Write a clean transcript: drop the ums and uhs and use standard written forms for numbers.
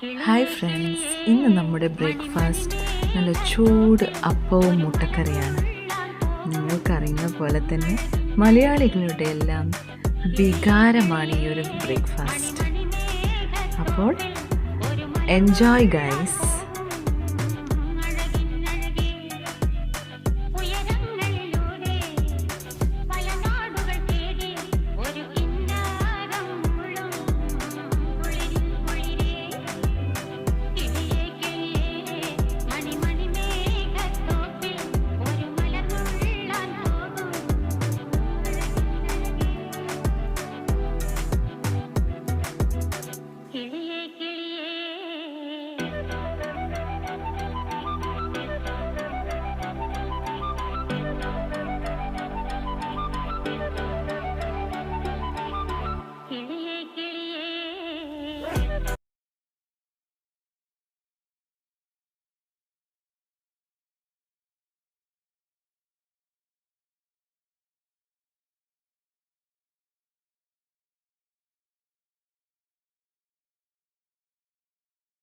Hi friends, ഇന്ന് നമ്മുടെ breakfast നല്ല ചൂട് അപ്പവും മുട്ടക്കറിയാണ്. നിങ്ങൾക്കറിയുന്ന പോലെ തന്നെ മലയാളികളുടെ എല്ലാം വികാരമാണ് ഈ ഒരു ബ്രേക്ക്ഫാസ്റ്റ്. അപ്പോൾ എൻജോയ് ഗൈസ്.